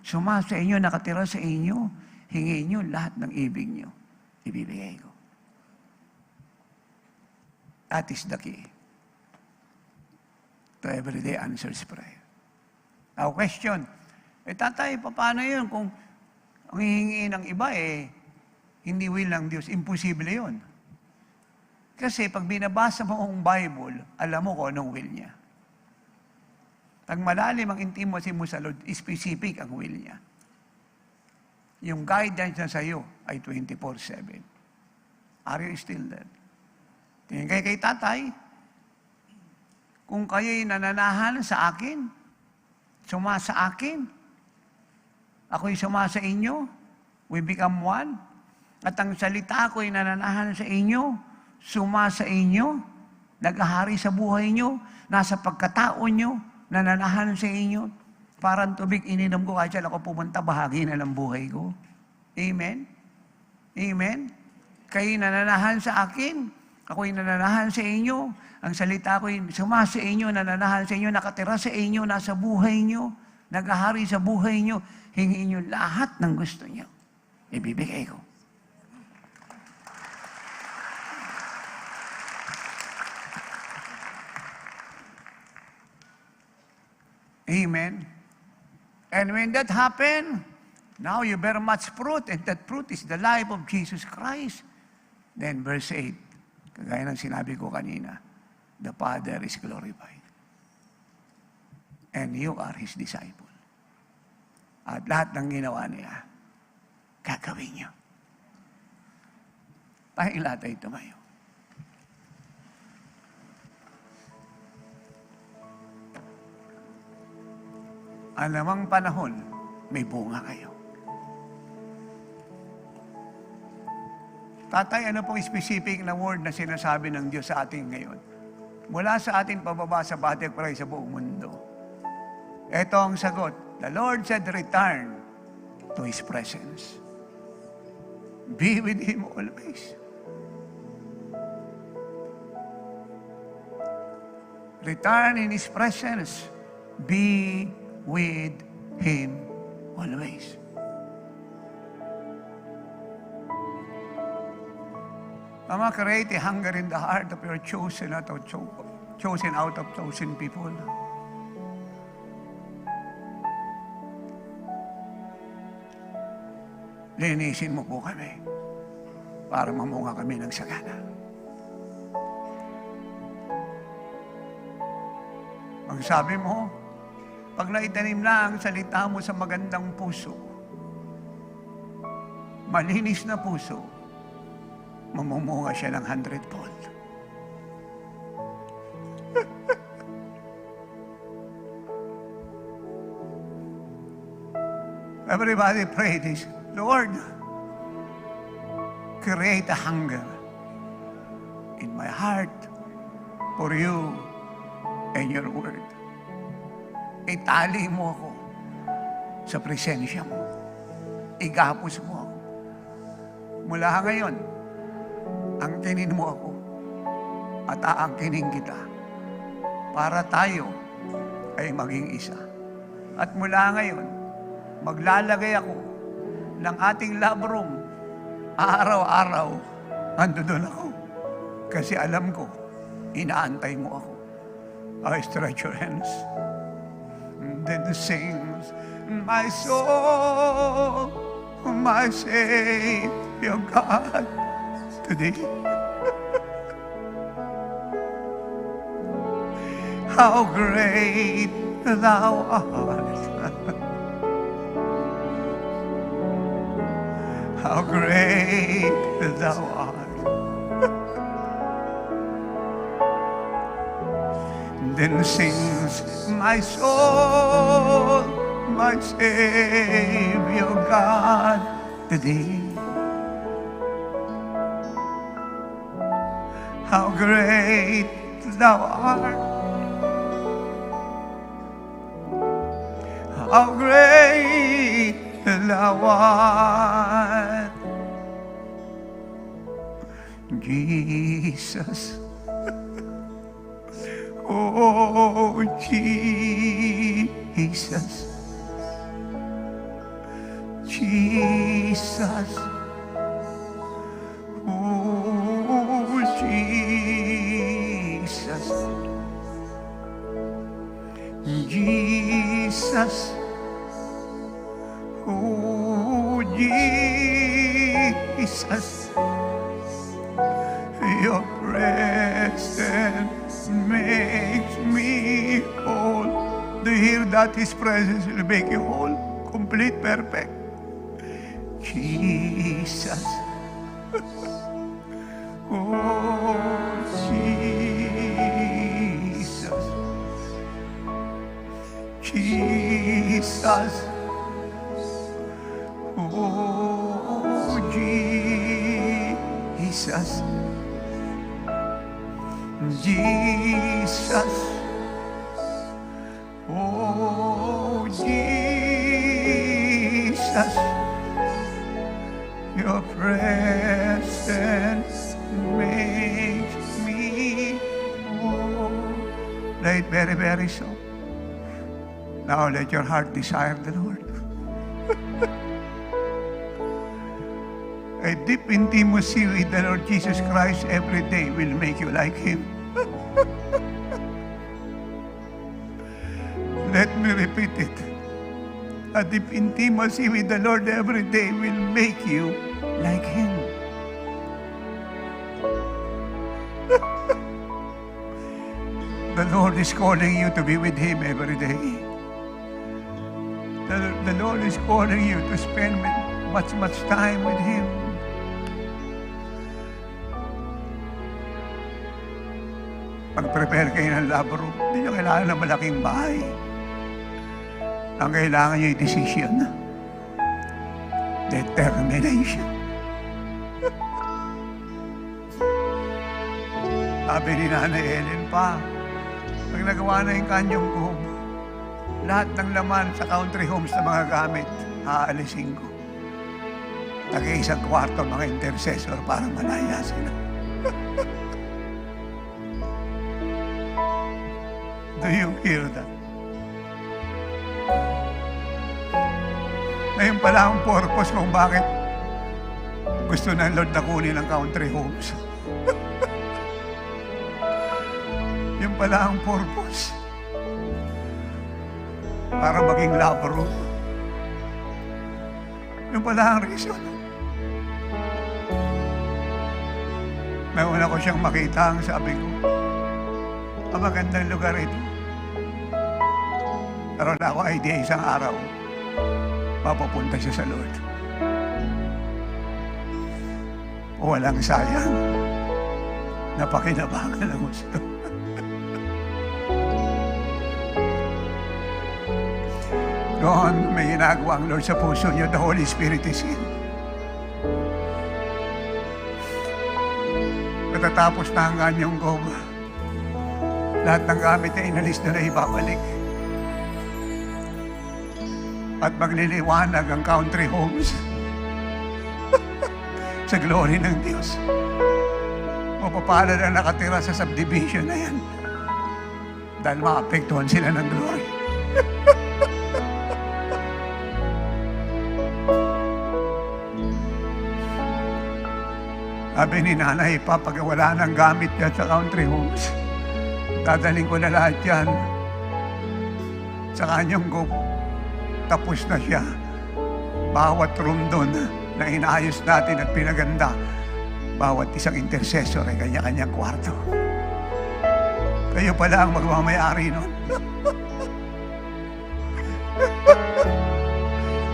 sumasa inyo, nakatira sa inyo, hingin nyo lahat ng ibig nyo. Ibibigay ko. That is the key to everyday answers prayer. Now, question. Tatay, paano yun kung ang hihingiin ng iba hindi will ng Diyos? Imposible yun. Kasi pag binabasa mo ang Bible, alam mo kung anong will niya. Pag malalim ang intimacy mo sa Lord, specific ang will niya. Yung guidance niya sa iyo ay 24/7. Are you still there? Tingin kayo kay tatay, kung kayo'y nananahan sa akin, sumasa akin, ako'y sumasa inyo, we become one, at ang salita ko'y nananahan sa inyo, sumasa inyo, naghahari sa buhay nyo, nasa pagkatao nyo, nananahan sa inyo, parang tubig ininom ko, kahit saan ako pumunta, bahagi na ng buhay ko. Amen? Amen? Kayo nananahan sa akin, ako'y nananahan sa inyo, ang salita ko'y sumasa inyo, nananahan sa inyo, nakatira sa inyo, nasa buhay nyo, naghahari sa buhay nyo, hingin nyo lahat ng gusto nyo. Ibibigay ko. Amen. And when that happened, now you bear much fruit, and that fruit is the life of Jesus Christ. Then verse 8, kagaya ng sinabi ko kanina, the Father is glorified. And you are His disciple. At lahat ng ginawa niya, gagawin niyo. Tayong lahat ay tumayo. Anumang panahon, may bunga kayo. Tatay, ano pong specific na word na sinasabi ng Diyos sa atin ngayon? Mula sa atin pababa sa body of Christ sa buong mundo. Ito ang sagot. The Lord said, return to His presence. Be with Him always. Return in His presence. Be with Him always. Ama, create a hunger in the heart of your chosen out of chosen people. Linisin mo po kami para mamunga kami ng sagana. Ang sabi mo, pag naitanim na ang salita mo sa magandang puso, malinis na puso, mamumunga siya ng 100-fold. Everybody pray this. Lord, create a hunger in my heart for you and your word. Itali mo ako sa presensya mo. Igapos mo ako. Mula ngayon, angkinin mo ako at aangkinin kita para tayo ay maging isa. At mula ngayon, maglalagay ako ng ating love room. Araw-araw, andun ako. Kasi alam ko, inaantay mo ako. I stretch your hands. And then sings my soul, my Savior God, today. How great thou art. How great thou art. Then sings my soul, my Savior God, today. How great thou art. How great thou art. Jesus. Oh, Jesus. Jesus. Oh, Jesus. Jesus. Oh, Jesus. Your presence makes me whole. Do you hear that? His presence will make you whole, complete, perfect. Jesus. Oh, Jesus. Jesus. Oh, Jesus. Jesus. Oh, Jesus. Your presence makes me whole. Play it very, very soft. Now let your heart desire the Lord. A deep intimacy with the Lord Jesus Christ every day will make you like Him. Let me repeat it. A deep intimacy with the Lord every day will make you like Him. The Lord is calling you to be with Him every day. The Lord is calling you to spend much time with Him. Pag-prepare kayo ng love room, hindi nyo kailangan ng malaking bahay. Ang kailangan nyo yung decision. Determination. Sabi ni Nanay Ellen pa, pag nagawa na yung kanyang home, lahat ng laman sa country homes na mga gamit, aalisin ko. Tag-iisang kwarto mga intercessor para malaya sila. Do you hear that? Ngayon pala ang purpose kung bakit gusto ng Lord na kunin ang country homes. Yung pala ang purpose. Para maging love room. Yung pala ang reason. May una ko siyang makita ang sabi ko, ang magandang lugar ito. Pero na ako idea isang araw, mapupunta siya sa Lord. Walang sayang. Napakinabangan ang gusto. Doon, may ginagawa ang Lord sa puso niyo. The Holy Spirit is in. Matatapos na ang kanyang gob. Lahat ng gamit na inalis na ibabalik. At magliliwanag ang country homes sa glory ng Diyos. Mapapalad ang nakatira sa subdivision na yan dahil maapektuhan sila ng glory. Sabi ni Nanay pa, pag wala ng gamit yan sa country homes, dadaling ko na lahat yan sa kanyang gob. Tapos na siya. Bawat room doon na inaayos natin at pinaganda, bawat isang intercessor ay kanya-kanyang kwarto. Kayo pala ang magmamayari nun.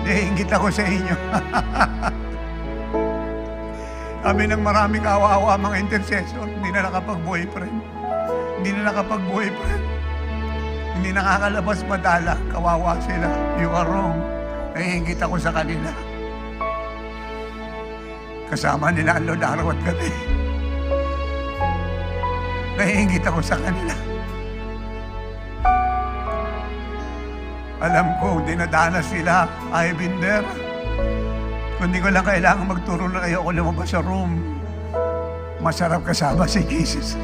Nainggit ako sa inyo. Kami ng maraming awa-awa mga intercessor, hindi na nakapag-boyfriend. Hindi na nakapag-boyfriend. Hindi nakakalabas madala, kawawa sila. You are wrong. Nahihingit ako sa kanila. Kasama nila ang Lord araw at gabi. Nahihingit ako sa kanila. Alam ko, dinadanas sila. I've been there. Kundi ko lang kailangan magturo na kayo kung lumabas sa room. Masarap kasama si Jesus.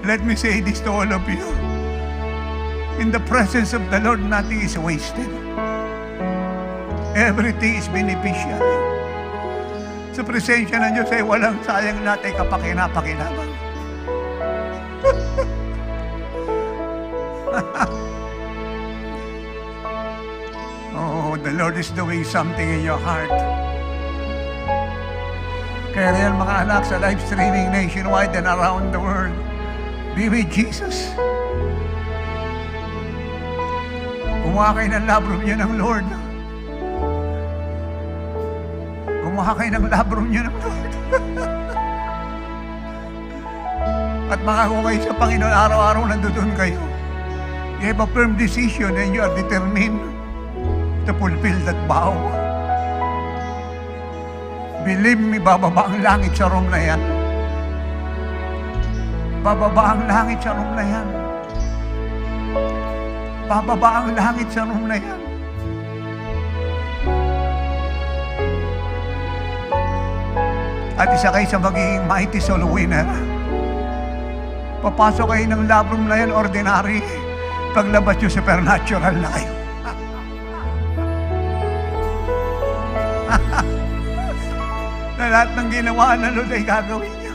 Let me say this to all of you. In the presence of the Lord, nothing is wasted. Everything is beneficial. Sa presensya ng Diyos ay walang sayang natin kapakinapakinabang. Oh, the Lord is doing something in your heart. Kaya rin mga anak sa live streaming nationwide and around the world, be with Jesus. Gumawa kayo ng love room niyo ng Lord. Gumawa kayo ng love room niyo ng Lord. At makakakuha kayo sa Panginoon, araw-araw nandoon kayo. You have a firm decision and you are determined to fulfill that vow. Believe me, bababa ang langit sa room na yan. Bababa ang langit sa room na yan. Bababa ang langit sa room na yan. At isa kayo sa magiging mighty soul winner. Papasok kayo ng love room na yan, ordinary. Paglabas nyo, supernatural na kayo. Na lahat ng ginawa ng Lord ay gagawin niya.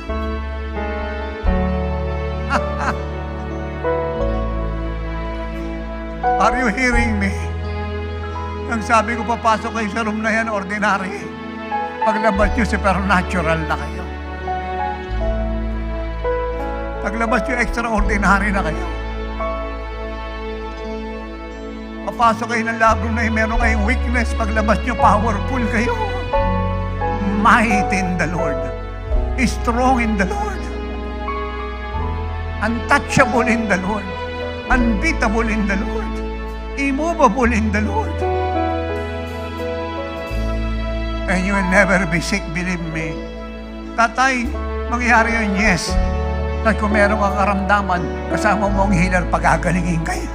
Are you hearing me? Ang sabi ko, papasok kayo sa room na yan, ordinary. Paglabas nyo, supernatural na kayo. Paglabas nyo, extraordinary na kayo. Papasok kayo ng love room na yun, meron kayong weakness. Paglabas nyo, powerful kayo. Mighty in the Lord. Strong in the Lord. Untouchable in the Lord. Unbeatable in the Lord. Immovable in the Lord. And you will never be sick, believe me. Tatay, mangyari yun, yes. At kung meron kang karamdaman, kasama mo ang healer, pagagalingin kayo.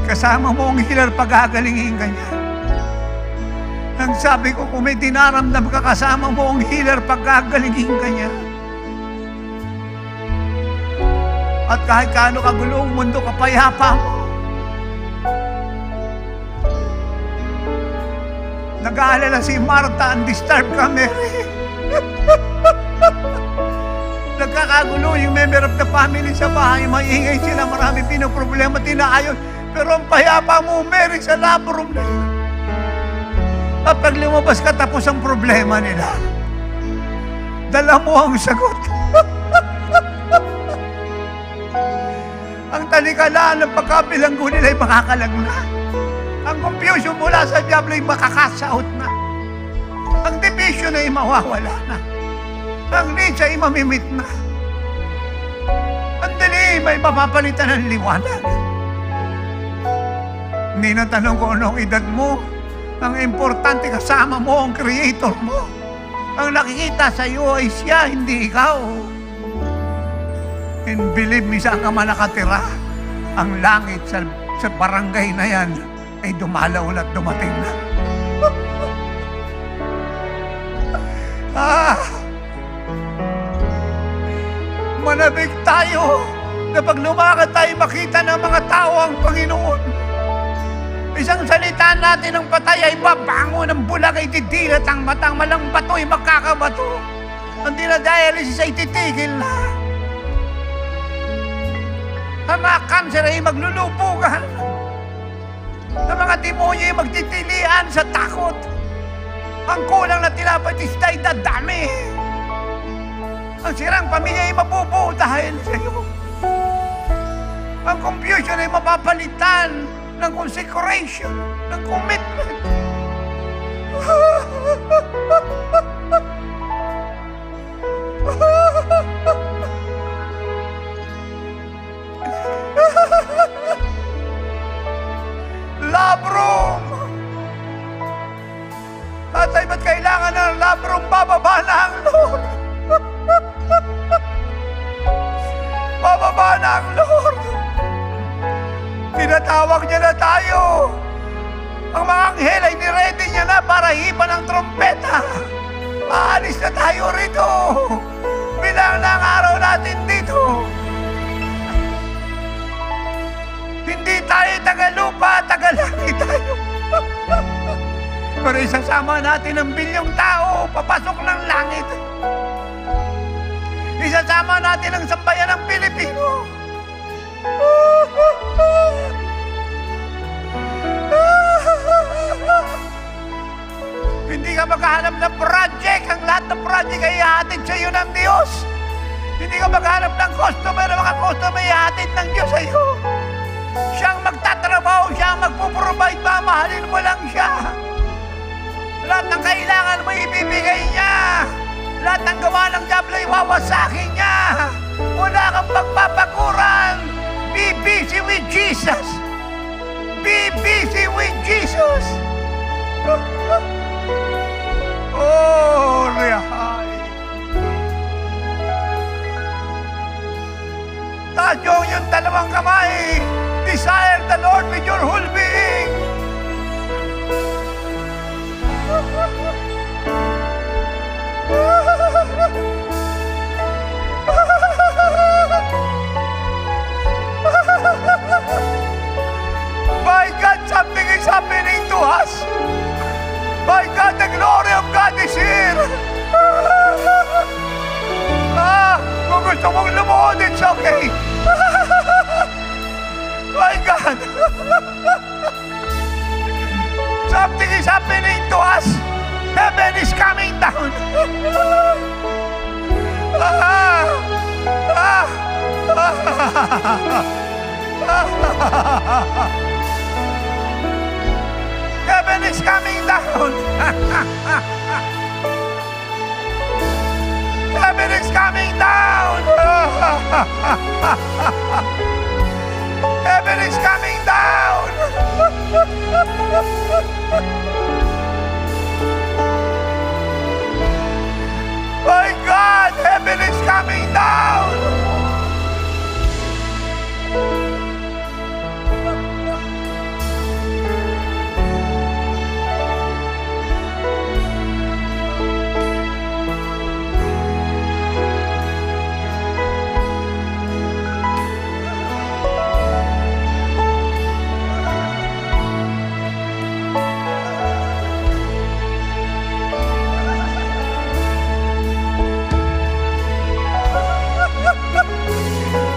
Kasama mo ang healer, pagagalingin ka niya. Ang sabi ko, kung may dinaramdam ka, kasama mo ang healer, pagagalingin ka niya. At kahit kaano kagulo ang mundo, kapayapa mo. Nag-aalala si Martha, undisturbed ka, Mary. Nagkakagulo yung member of the family sa bahay, maingay sila, marami pinoproblema, tinaayos. Pero ang payapa mo, Mary, sa love room na yun. Kapag lumabas ka, tapos ang problema nila. Dala mo ang sagot. Ang talikalaan ng pagkabilanggo nila ay makakalagla. Ang confusion mula sa Diablo ay makakasaot na. Ang division ay mawawala na. Ang needs ay mamimit na. Ang dilim ay mapapalitan ng liwanag. Hindi na tanong ko anong edad mo. Ang importante, kasama mo ang Creator mo. Ang nakikita sa iyo ay siya, hindi ikaw. And believe me, saan ka man nakatira, ang langit sa barangay na yan ay dumalaw at dumating na. Manabig tayo na pag lumakad tayo, makita ng mga tao ang Panginoon. Isang salita natin ng patay ay babango, ng bulag ay tidilat, ang matang malang bato ay makakabato. Ang dinadialysis ay titigil na. Ang mga kanser ay maglulubugan. Ang mga demonyo ay magtitilian sa takot. Ang kulang na tinapay ay dadami. Ang sirang pamilya ay mabubuo dahil sa iyo. Ang confusion ay mapapalitan ng consecration, ng commitment. Love room! Tatay, ba't kailangan ng love room? Bababa na ang Lord! Bababa na ang Lord! Tinatawag niya na tayo. Ang mga anghel ay niready niya na para hipan ng trompeta. Aalis na tayo rito. Bilang na ang araw natin dito. Pero isasama natin ang bilyong tao papasok ng langit. Isasama natin ang sambayan ng Pilipino. Hindi ka maghahanap ng project. Ang lahat ng project ay ihatid sa iyo ng Diyos. Hindi ka maghanap ng customer. Ang mga customer ay ihatid ng Diyos sa iyo. Siyang magtatrabaho, siyang magpuprovide, mamahalin mo lang siya. Lahat ng kailangan mo ibibigay niya. Lahat ng gawa ng diablo iwawasakin niya. Wala kang pagpapakuran. Be busy with Jesus. Be busy with Jesus. Oh, rehay. Taas yung dalawang kamay. Desire the Lord with your whole being. My God, something is happening to us. My God, the glory of God is here. Kung gusto mong lumuhod, it's okay. My God. Something is happening to us. Heaven is coming down. Heaven is coming down. Heaven is coming down. Heaven is coming down. My God, heaven is coming down.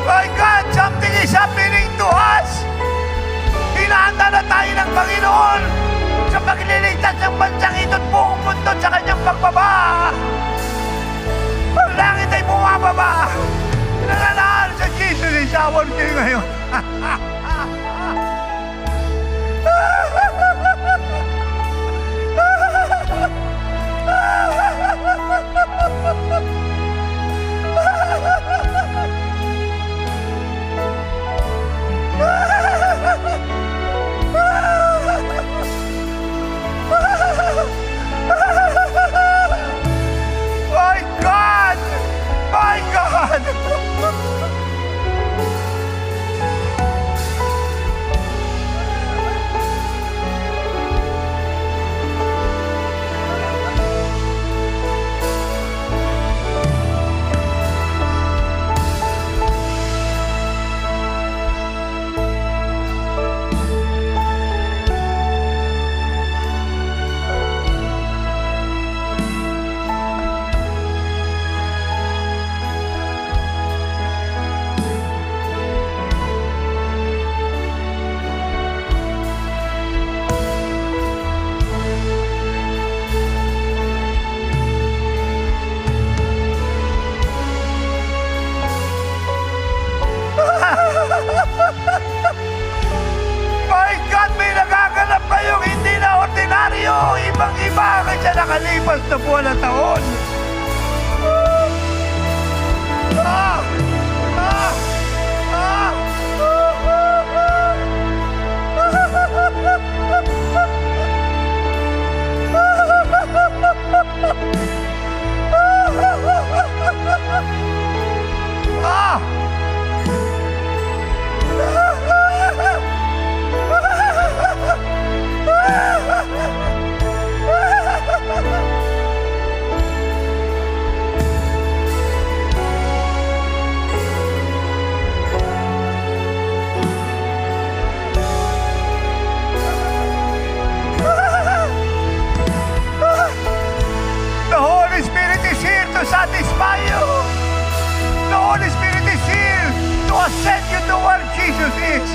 My God, something is happening to us. Hinahanda na tayo ng Panginoon sa pagliligtas ng bansang ito at buong mundo sa kanyang pagbaba. Ang langit ay bumababa. Nananahan sa Jesus is our King ngayon. My God! My God! My God, may nagaganap kayong hindi na ordinaryo. Ibang-iba kaysa nakalipas na buwan na taon. must send you to where Jesus is.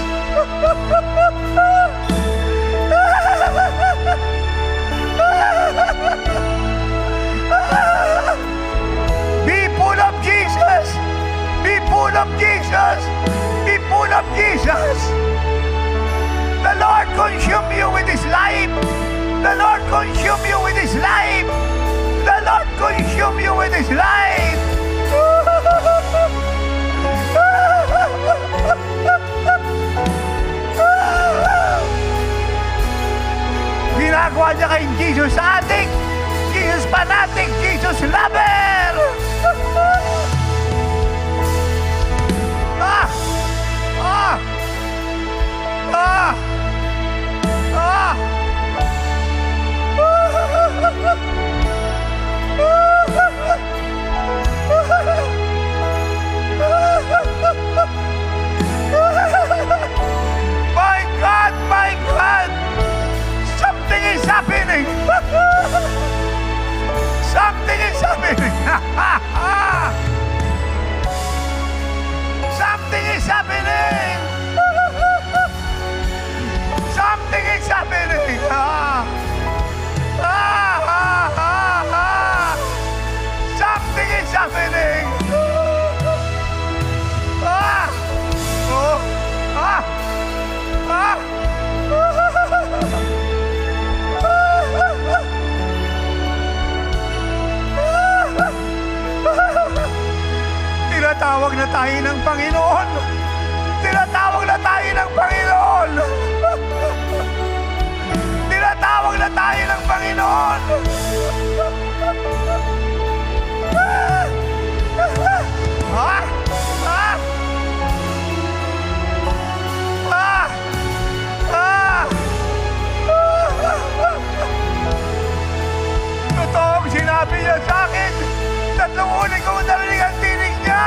Be full of Jesus. Be full of Jesus. Be full of Jesus. The Lord consume you with His life. The Lord consume you with His life. The Lord consume you with His life. Ginagawa niya kay Jesus addict, Jesus fanatic, Jesus lover. Ah! Ah! Ah! Ah! My God, my God! Something is happening! Something is happening! Something is happening! Something is happening! Something is happening! Oh! Tinatawag na tayo ng Panginoon. Tinatawag na tayo ng Panginoon. Tinatawag na tayo ng Panginoon. Totoong sinabi niya sa akin, tatlong ulit kong narinig ang tinig niya.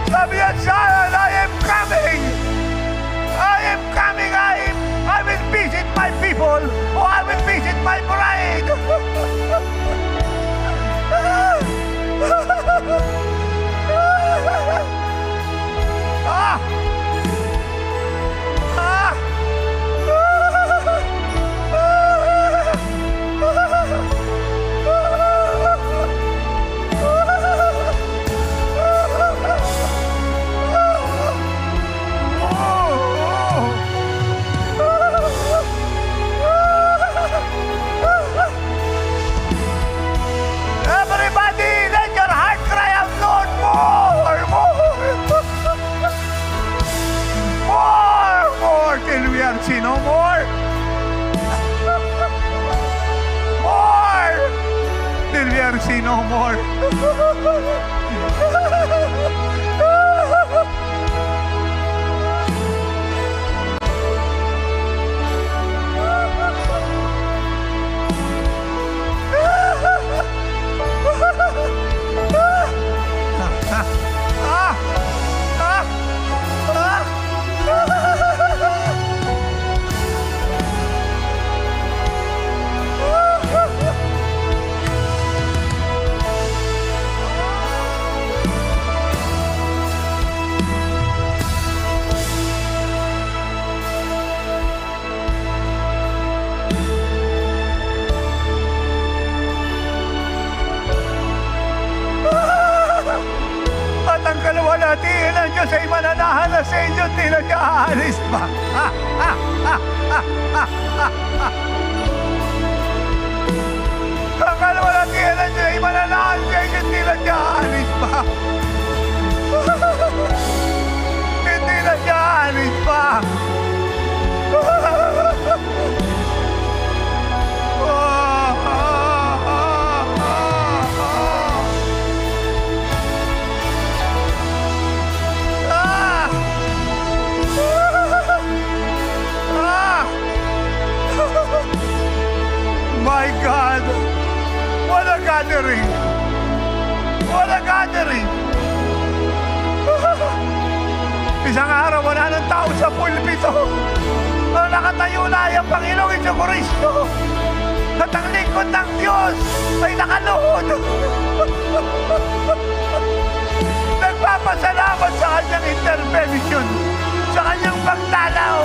Sabi niya sa akin, I am coming. I am coming. I will visit my people. Or I will visit my bride. Everybody, let your heart cry out, Lord, more, more. More, till we are seen no more. More, till we are seen no more. Ang kalawalhatian ng Diyos ay mananahan na sa inyo, di na siya aalis pa. Ang kalawalhatian ng Diyos ay mananahan sa inyo, di na siya aalis pa. Hindi na siya aalis pa. My God! What a gathering! What a gathering! Isang araw, wala ng tao sa pulpito. Nung nakatayo na ay ang Panginoong Jesucristo. At ang lingkod ng Diyos ay nakaluhod. Nagpapasalamat sa kanyang intercession. benediction sa kanyang pagdalaw.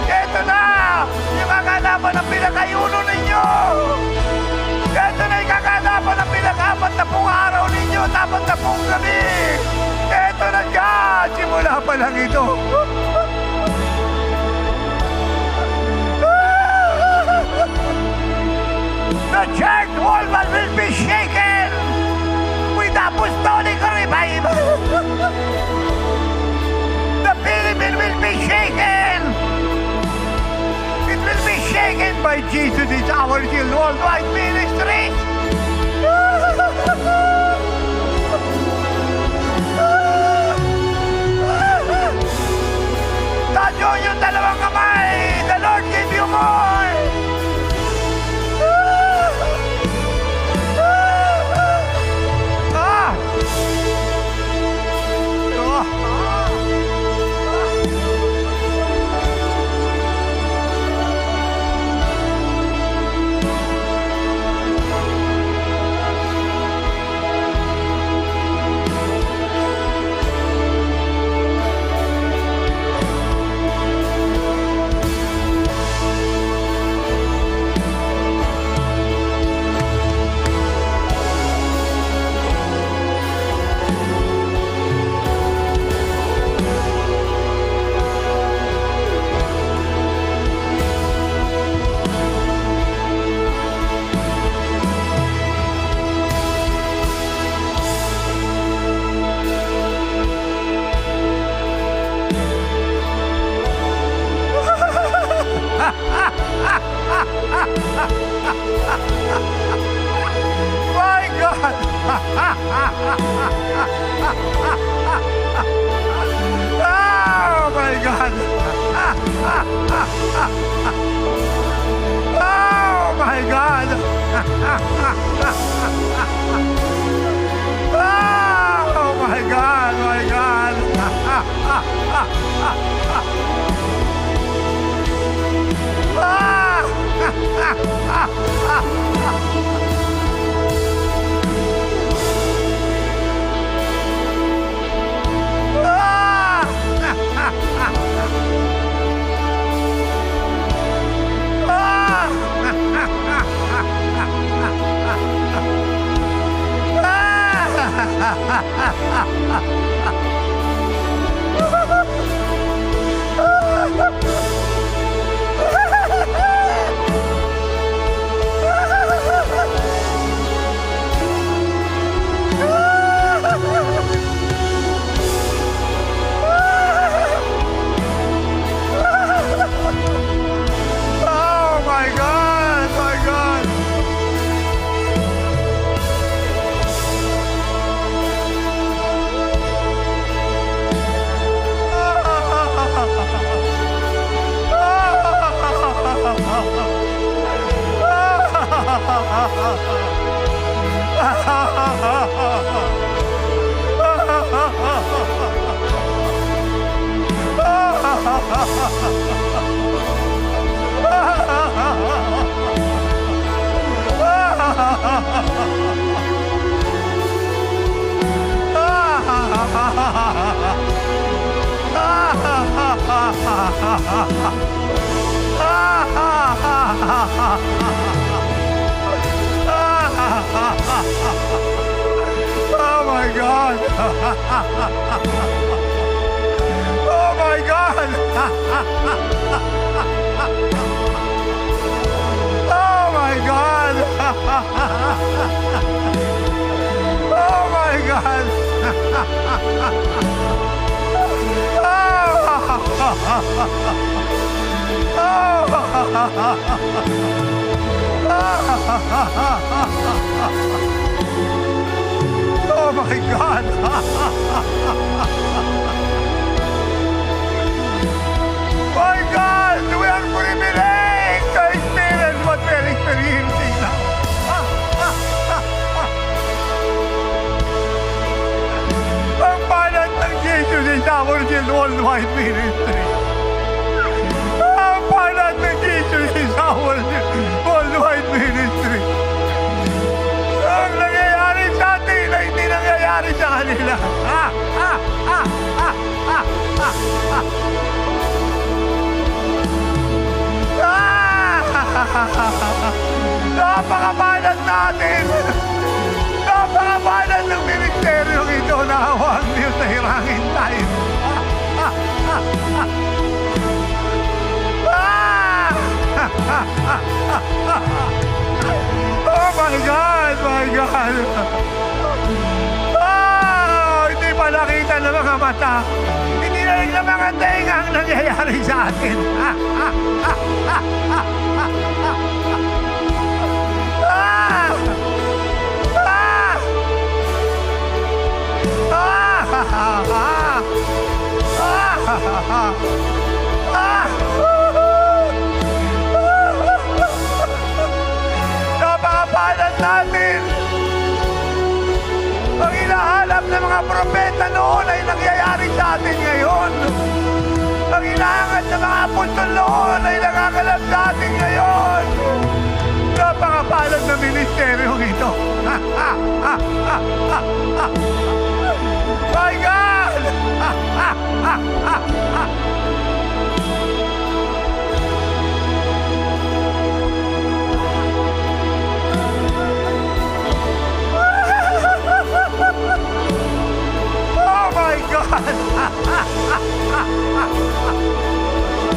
Ito na yung kaganapan ng pinakayuno ninyo. Ito na yung kaganapan ng pinakapat na pong araw ninyo, dapat na pong gabi. Ito na dyan, simula pa lang ito. The church world will be shaken with apostolic revival. The Philippines will be shaken. It will be shaken by Jesus. It's our worldwide ministry. Tayo yung dalawang kamay. The Lord give you more. My God! Oh my God! Oh my God! Oh my God! My God! Oh my God! Oh my God! Oh my God! Oh my God! Oh my God! My God! We are privileged to experience what we are experiencing now. Ang banat ng Jesus is our worldwide ministry. Ang banat ng Jesus is our worldwide ministry. Ang nangyayari sa atin ay hindi nangyayari nangyayari sa kanila. Napakabalan natin. Napakabalan ng ministeryong ito na awang Diyos na hirangin tayo. Oh my God, my God. Hindi pa nakita ng mga mata. Hindi na rin ng mga tenga ang nangyayari sa atin. Napakabalan natin. Ang hinahanap ng mga propeta noon ay nangyayari sa atin ngayon. Ang hinahanap ng mga apostol noon ay nakakalap sa atin ngayon. Napakabalan ng ministeryong ito. My God! Oh my God!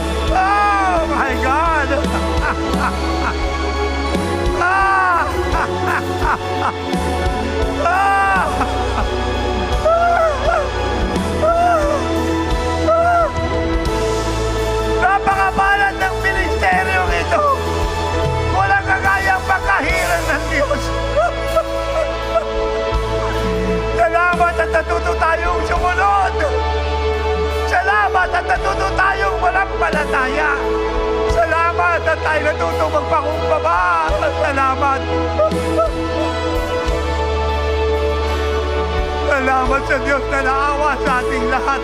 Oh my God! Napakabalan ng ministeryong ito. Walang kagayang pagkahiran ng Diyos. Salamat at natuto tayong sumunod. Salamat at natuto tayong walang palataya. Salamat at tayo natuto magpakumbaba. Salamat. Salamat sa Diyos na naawa sa ating lahat.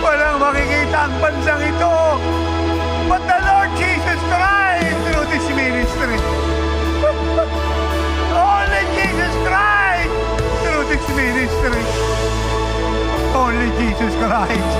Walang makikita ang bansang ito. But the Lord Jesus Christ through this ministry. Only Jesus Christ through this ministry. Only Jesus Christ.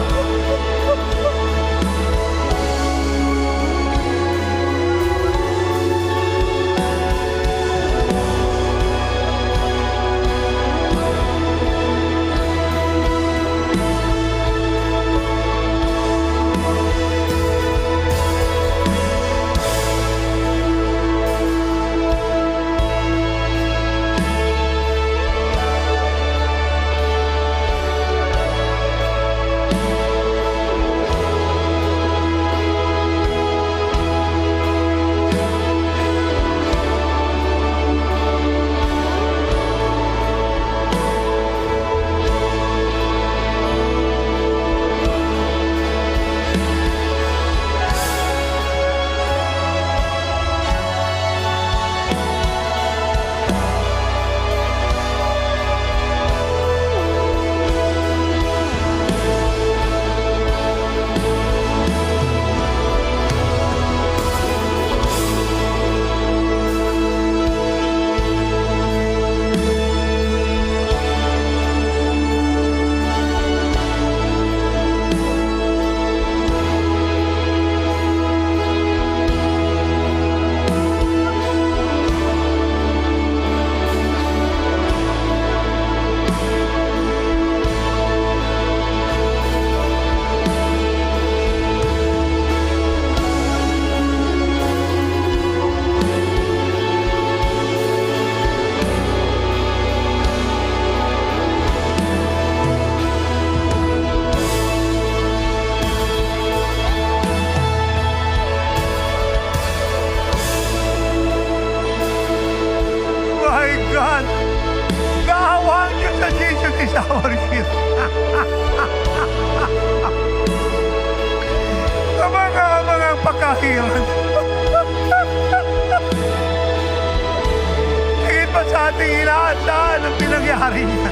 God. Kaawaan niyo sa Jesus is our shield. Mga pagkahilan. Higit pa sa ating inaasahan ang pinangyari niya.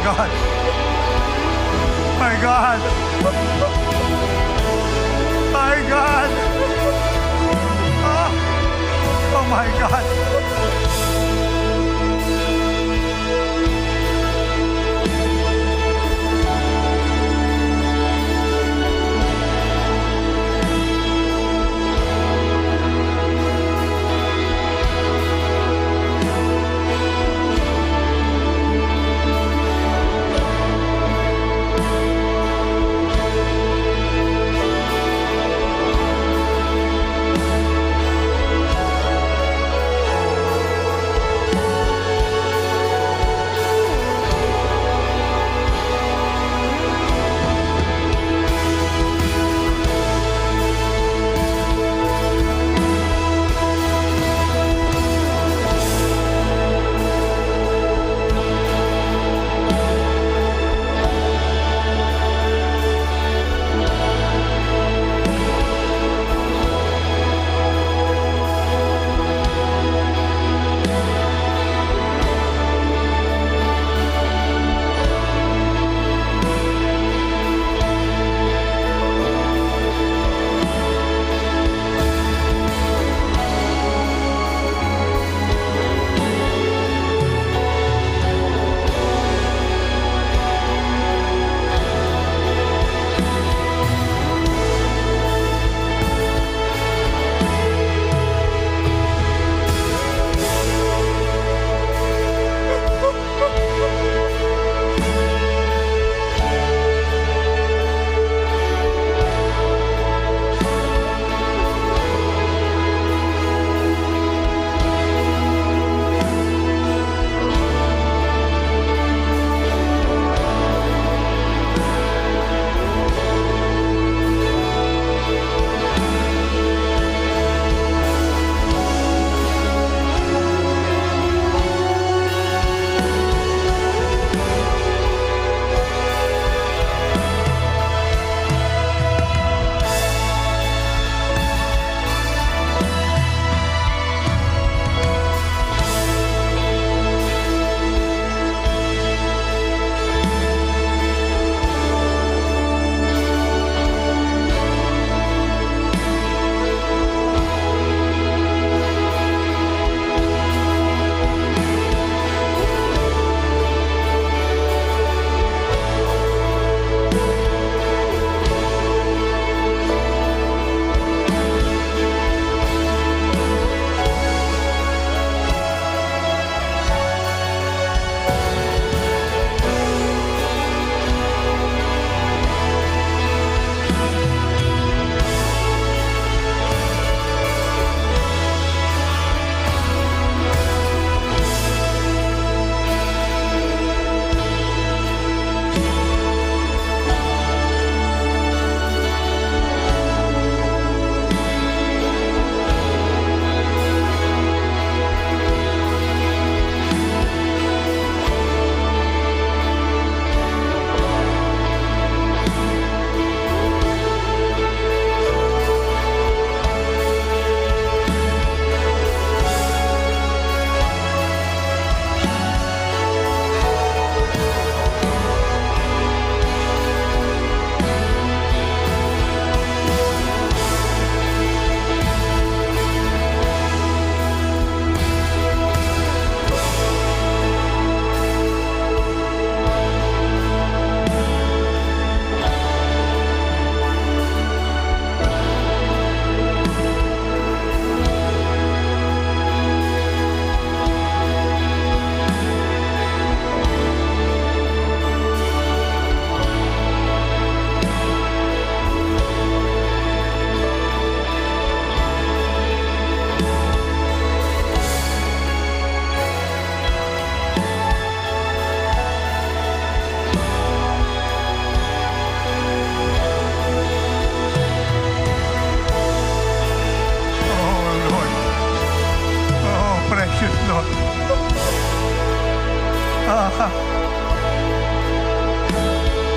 God. My God. My God. Oh, oh my God.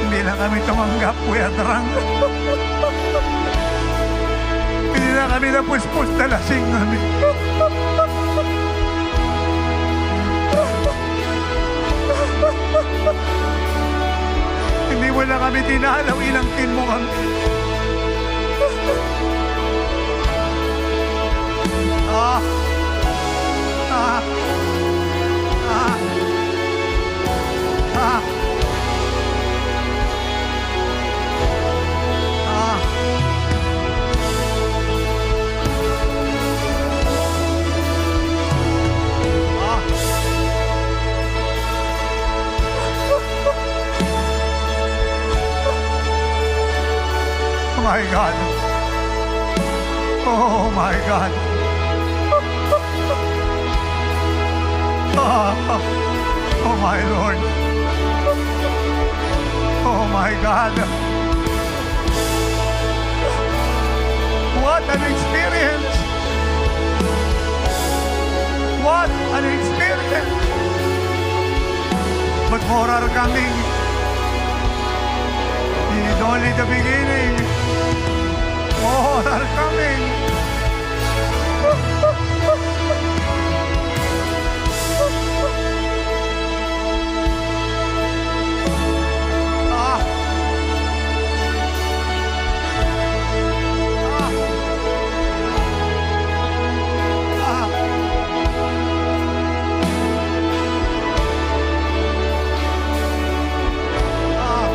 Hindi na kami tumanggap, Kuya Drang. Hindi na kami napuspos na lasing kami. kami dinalaw, inangkin mo kami. Ah! Ah! Ah! Ah! Ah! Ah! Oh my God. Oh my God. Oh my Lord. Oh my God. What an experience. What an experience. But more are coming. It's only the beginning. More are coming. Ah. Ah. Ah. Ah.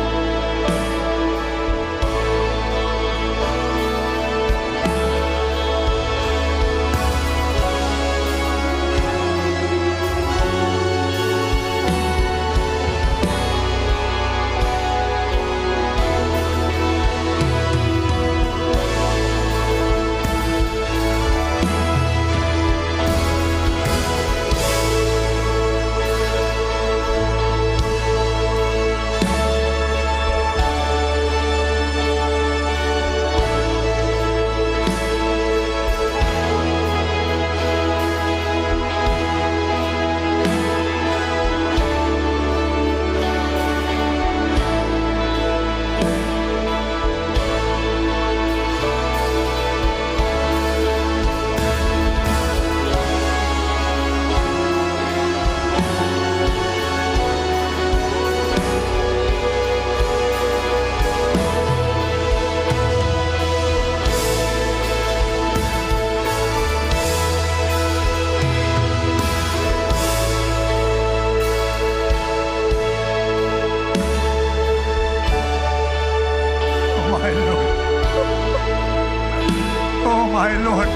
Oh my Lord.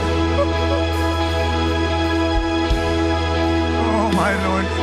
Oh my Lord.